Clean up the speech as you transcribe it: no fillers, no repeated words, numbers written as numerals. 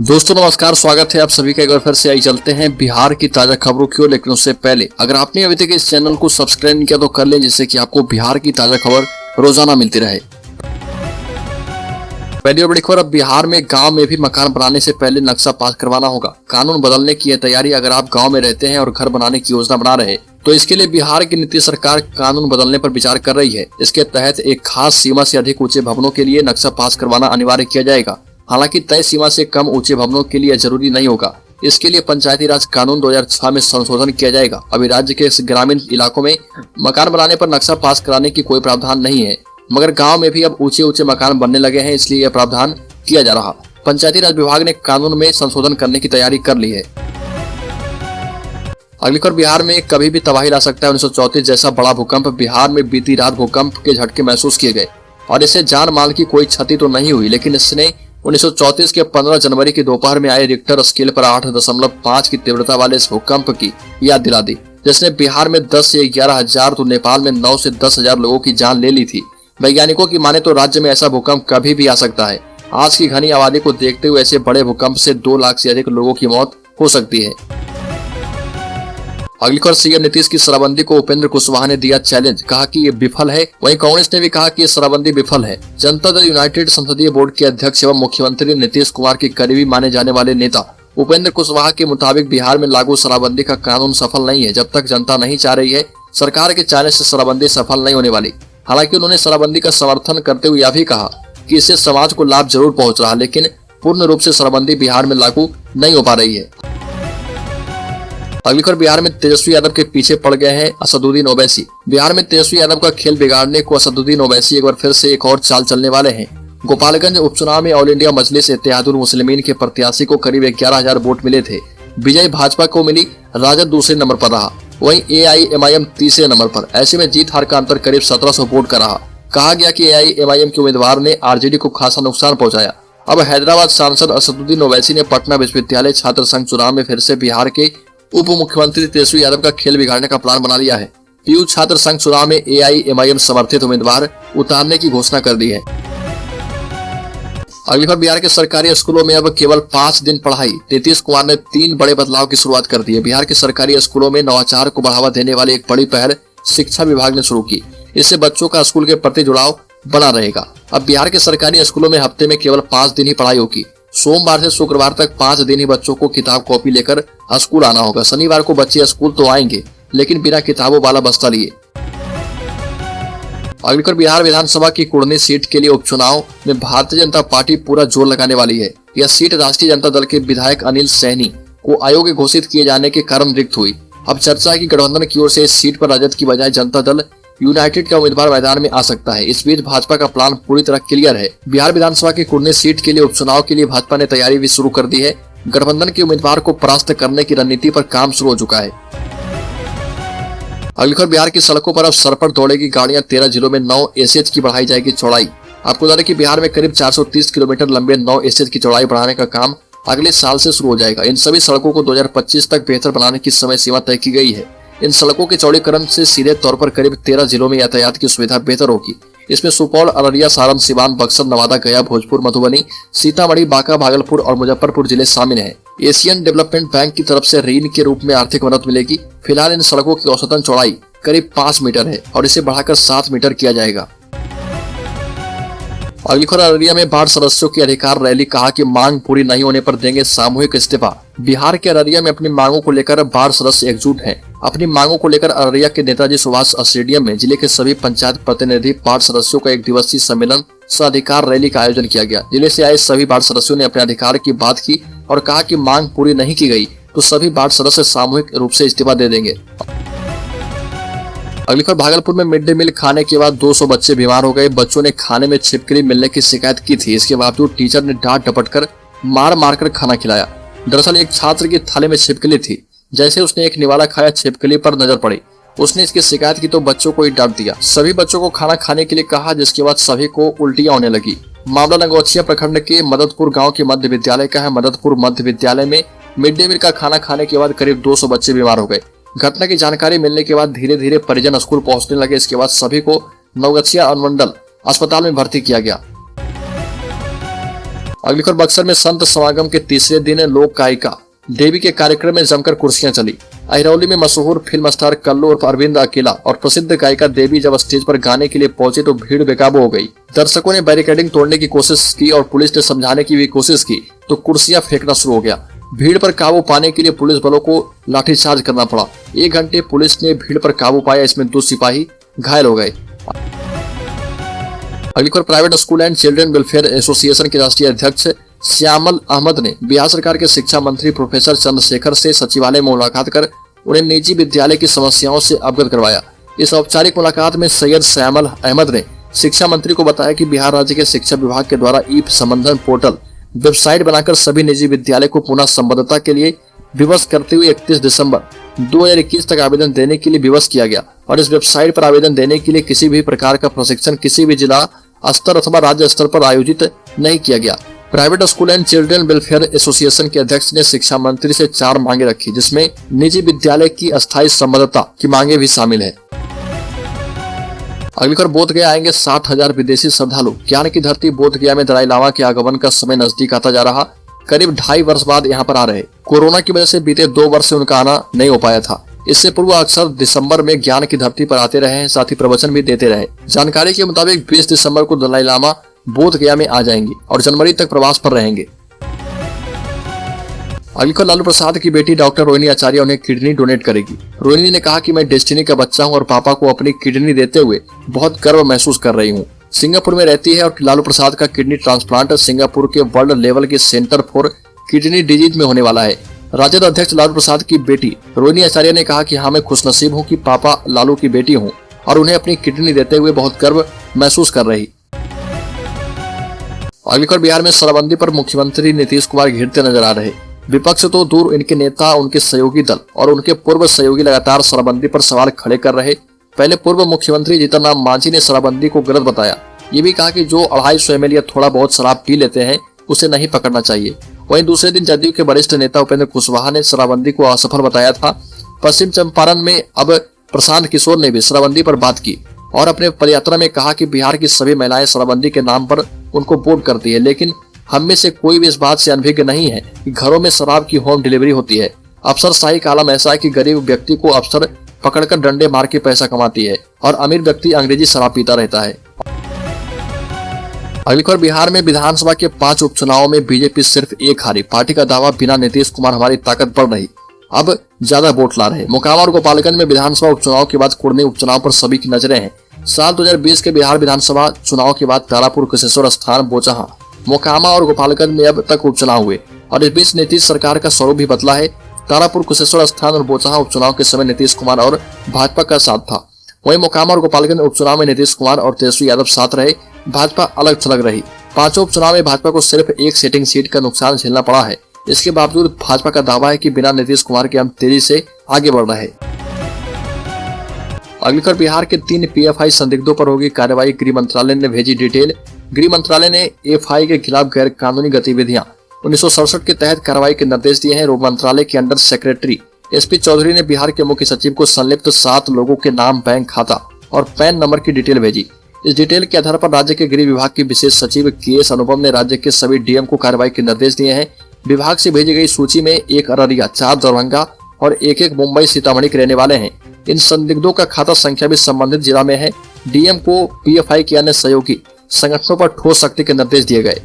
दोस्तों नमस्कार, स्वागत है आप सभी का। एक बार फिर से आई चलते हैं बिहार की ताजा खबरों की ओर। लेकिन उससे पहले अगर आपने अभी तक इस चैनल को सब्सक्राइब नहीं किया तो कर लें, जिससे कि आपको बिहार की ताजा खबर रोजाना मिलती रहे। पहली और बड़ी खबर, अब बिहार में गांव में भी मकान बनाने से पहले नक्शा पास करवाना होगा। कानून बदलने की है तैयारी। अगर आप गांव में रहते हैं और घर बनाने की योजना बना रहे हैं तो इसके लिए बिहार की नीतीश सरकार कानून बदलने पर विचार कर रही है। इसके तहत एक खास सीमा से अधिक ऊंचे भवनों के लिए नक्शा पास करवाना अनिवार्य किया जाएगा। हालांकि तय सीमा से कम ऊंचे भवनों के लिए जरूरी नहीं होगा। इसके लिए पंचायती राज कानून 2006 में संशोधन किया जाएगा। अभी राज्य के ग्रामीण इलाकों में मकान बनाने पर नक्शा पास कराने की कोई प्रावधान नहीं है, मगर गांव में भी अब ऊंचे ऊंचे मकान बनने लगे हैं, इसलिए यह प्रावधान किया जा रहा। पंचायती राज विभाग ने कानून में संशोधन करने की तैयारी कर ली है। अगली खबर, बिहार में कभी भी तबाही ला सकता है 1934 जैसा बड़ा भूकंप। बिहार में बीती रात भूकंप के झटके महसूस किए गए और इससे जान माल की कोई क्षति तो नहीं हुई, लेकिन इसने 1934 के 15 जनवरी की दोपहर में आए रिक्टर स्केल पर 8.5 की तीव्रता वाले इस भूकंप की याद दिला दी, जिसने बिहार में 10 से 11 हजार तो नेपाल में 9 से 10 हजार लोगों की जान ले ली थी। वैज्ञानिकों की माने तो राज्य में ऐसा भूकंप कभी भी आ सकता है। आज की घनी आबादी को देखते हुए ऐसे बड़े भूकंप से 2 लाख से अधिक लोगों की मौत हो सकती है। अगली खबर, सीएम नीतीश की शराबबंदी को उपेंद्र कुशवाहा ने दिया चैलेंज, कहा कि ये विफल है। वहीं कांग्रेस ने भी कहा कि ये शराबबंदी विफल है। जनता दल यूनाइटेड संसदीय बोर्ड के अध्यक्ष एवं मुख्यमंत्री नीतीश कुमार के करीबी माने जाने वाले नेता उपेंद्र कुशवाहा के मुताबिक बिहार में लागू शराबबंदी का कानून सफल नहीं है। जब तक जनता नहीं चाह रही है, सरकार के चाहने से शराबबंदी सफल नहीं होने वाली। हालांकि उन्होंने शराबबंदी का समर्थन करते हुए यह भी कहा कि इससे समाज को लाभ जरूर पहुंच रहा, लेकिन पूर्ण रूप से शराबबंदी बिहार में लागू नहीं हो पा रही है। अगली खबर, बिहार में तेजस्वी यादव के पीछे पड़ गए हैं असदुद्दीन ओवैसी। बिहार में तेजस्वी यादव का खेल बिगाड़ने को असदुद्दीन ओवैसी एक बार फिर से एक और चाल चलने वाले हैं। गोपालगंज उपचुनाव में ऑल इंडिया मजलिस इत्तेहादुल मुस्लिमीन के प्रत्याशी को करीब 11,000 वोट मिले थे। विजय भाजपा को मिली, राजद दूसरे नंबर पर रहा, वहीं AIMIM तीसरे नंबर पर। ऐसे में जीत हार का अंतर करीब 1700 वोट का रहा। कहा गया कि AIMIM के उम्मीदवार ने RJD को खासा नुकसान पहुंचाया। अब हैदराबाद सांसद असदुद्दीन ओवैसी ने पटना विश्वविद्यालय छात्र संघ चुनाव में फिर से बिहार के उप मुख्यमंत्री तेजस्वी यादव का खेल बिगाड़ने का प्लान बना लिया है। पीयू छात्र संघ चुनाव में AIMIM समर्थित उम्मीदवार उतारने की घोषणा कर दी है। अगली बार, बिहार के सरकारी स्कूलों में अब केवल 5 दिन पढ़ाई। नीतीश कुमार ने 3 बड़े बदलाव की शुरुआत कर दी है। बिहार के सरकारी स्कूलों में नवाचार को बढ़ावा देने वाली एक बड़ी पहल शिक्षा विभाग ने शुरू की। इससे बच्चों का स्कूल के प्रति जुड़ाव बना रहेगा। अब बिहार के सरकारी स्कूलों में हफ्ते में केवल 5 दिन ही पढ़ाई होगी। सोमवार से शुक्रवार तक 5 दिन ही बच्चों को किताब कॉपी लेकर स्कूल आना होगा। शनिवार को बच्चे स्कूल तो आएंगे, लेकिन बिना किताबों वाला बस्ता लिए। अगली खबर, बिहार विधानसभा की कुढ़नी सीट के लिए उपचुनाव में भारतीय जनता पार्टी पूरा जोर लगाने वाली है। यह सीट राष्ट्रीय जनता दल के विधायक अनिल सैनी को अयोग्य घोषित किए जाने के कारण रिक्त हुई। अब चर्चा है कि गठबंधन की ओर से इस सीट पर राजद की बजाय जनता दल यूनाइटेड का उम्मीदवार मैदान में आ सकता है। इस बीच भाजपा का प्लान पूरी तरह क्लियर है। बिहार विधानसभा की कुढ़नी सीट के लिए उपचुनाव के लिए भाजपा ने तैयारी भी शुरू कर दी है। गठबंधन के उम्मीदवार को परास्त करने की रणनीति पर काम शुरू हो चुका है। अगली खबर, बिहार की सड़कों पर अब सर पर दौड़ेगी गाड़ियां। 13 जिलों में 9 एसएच की बढ़ाई जाएगी चौड़ाई। आपको बता दें कि बिहार में करीब 430 किलोमीटर लंबे 9 एसएच की चौड़ाई बढ़ाने का काम अगले साल से शुरू हो जाएगा। इन सभी सड़कों को 2025 तक बेहतर बनाने की समय सीमा तय की गई है। इन सड़कों के चौड़ीकरण से सीधे तौर पर करीब 13 जिलों में यातायात की सुविधा बेहतर होगी। इसमें सुपौल, अररिया, सारण, सिवान, बक्सर, नवादा, गया, भोजपुर, मधुबनी, सीतामढ़ी, बांका, भागलपुर और मुजफ्फरपुर जिले शामिल हैं। एशियन डेवलपमेंट बैंक की तरफ से ऋण के रूप में आर्थिक मदद मिलेगी। फिलहाल इन सड़कों की औसतन चौड़ाई करीब 5 मीटर है और इसे बढ़ाकर 7 मीटर किया जाएगा। अगली खबर, अररिया में वार्ड सदस्यों की अधिकार रैली। कहा कि मांग पूरी नहीं होने पर देंगे सामूहिक इस्तीफा। बिहार के अररिया में अपनी मांगों को लेकर वार्ड सदस्य एकजुट हैं। अपनी मांगों को लेकर अररिया के नेताजी सुभाष स्टेडियम में जिले के सभी पंचायत प्रतिनिधि वार्ड सदस्यों का 1 दिवसीय सम्मेलन सह अधिकार रैली का आयोजन किया गया। जिले से आए सभी वार्ड सदस्यों ने अपने अधिकार की बात की और कहा कि मांग पूरी नहीं की गई तो सभी वार्ड सदस्य सामूहिक रूप से इस्तीफा दे देंगे। अगली खबर, भागलपुर में मिड डे मील खाने के बाद 200 बच्चे बीमार हो गए। बच्चों ने खाने में छिपकली मिलने की शिकायत की थी। इसके बावजूद टीचर ने डांट डपट कर मार कर खाना खिलाया। दरअसल एक छात्र की थाली में छिपकली थी। जैसे उसने एक निवाला खाया, छिपकली पर नजर पड़ी। उसने इसकी शिकायत की तो बच्चों को ही डांट दिया। सभी बच्चों को खाना खाने के लिए कहा, जिसके बाद सभी को उल्टियां होने लगी। मामला नगौचिया प्रखंड के मददपुर गाँव के मध्य विद्यालय का है। मददपुर मध्य विद्यालय में मिड डे मील का खाना खाने के बाद करीब 200 बच्चे बीमार हो गए। घटना की जानकारी मिलने के बाद धीरे धीरे परिजन स्कूल पहुंचने लगे। इसके बाद सभी को नवगछिया अनुमंडल अस्पताल में भर्ती किया गया। अगली खबर बक्सर में संत समागम के तीसरे दिन लोक गायिका देवी के कार्यक्रम में जमकर कुर्सियां चली। अहिरौली में मशहूर फिल्म स्टार कल्लू और अरविंद अकेला और प्रसिद्ध गायिका देवी जब स्टेज पर गाने के लिए पहुंचे तो भीड़ बेकाबू हो गई। दर्शकों ने बैरिकेडिंग तोड़ने की कोशिश की और पुलिस ने समझाने की भी कोशिश की तो कुर्सियां फेंकना शुरू हो गया। भीड़ पर काबू पाने के लिए पुलिस बलों को लाठीचार्ज करना पड़ा। 1 घंटे पुलिस ने भीड़ पर काबू पाया, इसमें 2 सिपाही घायल हो गए। अगली खबर private school and children welfare association के राष्ट्रीय अध्यक्ष श्यामल अहमद ने बिहार सरकार के शिक्षा मंत्री प्रोफेसर चंद्रशेखर से सचिवालय में मुलाकात कर उन्हें निजी विद्यालय की समस्याओं से अवगत करवाया। इस औपचारिक मुलाकात में सैयद श्यामल अहमद ने शिक्षा मंत्री को बताया कि बिहार राज्य के शिक्षा विभाग के द्वारा ई संबंधन पोर्टल वेबसाइट बनाकर सभी निजी विद्यालय को पुनः संबद्धता के लिए विवश करते हुए 31 दिसंबर 2021 तक आवेदन देने के लिए विवश किया गया और इस वेबसाइट पर आवेदन देने के लिए किसी भी प्रकार का प्रशिक्षण किसी भी जिला स्तर अथवा राज्य स्तर पर आयोजित नहीं किया गया। Private school and children welfare association के अध्यक्ष ने शिक्षा मंत्री से 4 मांगे रखी, जिसमें निजी विद्यालय की अस्थायी संबद्धता की मांगे भी शामिल है। अगली खबर बोधगया आएंगे 60,000 विदेशी श्रद्धालु। ज्ञान की धरती बोधगया में दलाई लामा के आगमन का समय नजदीक आता जा रहा। करीब 2.5 वर्ष बाद यहाँ पर आ रहे। कोरोना की वजह से बीते 2 वर्ष से उनका आना नहीं हो पाया था। इससे पूर्व अक्सर दिसंबर में ज्ञान की धरती पर आते रहे हैं, साथ ही प्रवचन भी देते रहे। जानकारी के मुताबिक 20 दिसंबर को दलाई लामा बोधगया में आ जाएंगे और जनवरी तक प्रवास पर रहेंगे। अगली खबर लालू प्रसाद की बेटी डॉक्टर रोहिणी आचार्य उन्हें किडनी डोनेट करेगी। रोहिणी ने कहा कि मैं डेस्टिनी का बच्चा हूं और पापा को अपनी किडनी देते हुए बहुत गर्व महसूस कर रही हूं। सिंगापुर में रहती है और लालू प्रसाद का किडनी ट्रांसप्लांट सिंगापुर के वर्ल्ड लेवल के सेंटर फॉर किडनी डिजीज में होने वाला है। राजद अध्यक्ष लालू प्रसाद की बेटी रोहिणी आचार्य ने कहा कि हाँ, मैं खुशनसीब हूँ कि पापा लालू की बेटी हूँ और उन्हें अपनी किडनी देते हुए बहुत गर्व महसूस कर रही। अगली खबर बिहार में शराबबंदी पर मुख्यमंत्री नीतीश कुमार घिरते नजर आ रहे। विपक्ष तो दूर, इनके नेता, उनके सहयोगी दल और उनके पूर्व सहयोगी लगातार शराबबंदी पर सवाल खड़े कर रहे। पहले पूर्व मुख्यमंत्री जीतन राम मांझी ने शराबबंदी को गलत बताया। ये भी कहा कि जो 250 ml या थोड़ा बहुत शराब पी लेते हैं उसे नहीं पकड़ना चाहिए। वहीं दूसरे दिन जदयू के वरिष्ठ नेता उपेंद्र कुशवाहा ने शराबबंदी को असफल बताया था। पश्चिम चंपारण में अब प्रशांत किशोर ने भी शराबबंदी पर बात की और अपने पदयात्रा में कहा कि बिहार की सभी महिलाएं शराबबंदी के नाम पर उनको वोट करती है, लेकिन हम में से कोई भी इस बात से अनभिज्ञ नहीं है कि घरों में शराब की होम डिलीवरी होती है। अफसरशाही का आलम ऐसा है कि गरीब व्यक्ति को अफसर पकड़कर डंडे मार के पैसा कमाती है और अमीर व्यक्ति अंग्रेजी शराब पीता रहता है। अगली खबर बिहार में विधानसभा के 5 उपचुनावों में बीजेपी सिर्फ 1 हारी। पार्टी का दावा, बिना नीतीश कुमार हमारी ताकत बढ़ रही, अब ज्यादा वोट ला रहे। मोकामा और गोपालगंज में विधानसभा उपचुनाव के बाद कुर्नी उपचुनाव पर सभी की नजरें हैं। साल 2020 के बिहार विधानसभा चुनाव के बाद तारापुर, कुशेश्वर स्थान, बोचहा, मोकामा और गोपालगंज में अब तक उपचुनाव हुए और इस बीच नीतीश सरकार का स्वरूप भी बदला है। तारापुर, कुशेश्वर स्थान और बोचहा उपचुनाव के समय नीतीश कुमार और भाजपा का साथ था। वहीं मोकामा और गोपालगंज उपचुनाव में नीतीश कुमार और तेजस्वी यादव साथ रहे, भाजपा अलग थलग रही। 5 उपचुनाव में भाजपा को सिर्फ 1 सिटिंग सीट का नुकसान झेलना पड़ा है। इसके बावजूद भाजपा का दावा है कि बिना नीतीश कुमार के हम तेजी से आगे बढ़ रहे। अगली खबर बिहार के 3 PFI संदिग्धों पर होगी कार्रवाई। गृह मंत्रालय ने भेजी डिटेल। गृह मंत्रालय ने FI के खिलाफ गैर कानूनी गतिविधियां 1967 के तहत कार्रवाई के निर्देश दिए हैं। गृह मंत्रालय के अंडर सेक्रेटरी SP चौधरी ने बिहार के मुख्य सचिव को संलिप्त 7 लोगों के नाम, बैंक खाता और पैन नंबर की डिटेल भेजी। इस डिटेल के आधार पर राज्य के गृह विभाग के विशेष सचिव KS अनुपम ने राज्य के सभी DM को कार्रवाई के निर्देश दिए हैं। विभाग से भेजी गई सूची में 1 अररिया, 4 दरभंगा और 1 मुंबई, सीतामढ़ी के रहने वाले हैं। इन संदिग्धों का खाता संख्या भी संबंधित जिला में है। DM को PFI के अन्य सहयोगी संगठनों पर ठोस सख्ती के निर्देश दिए गए।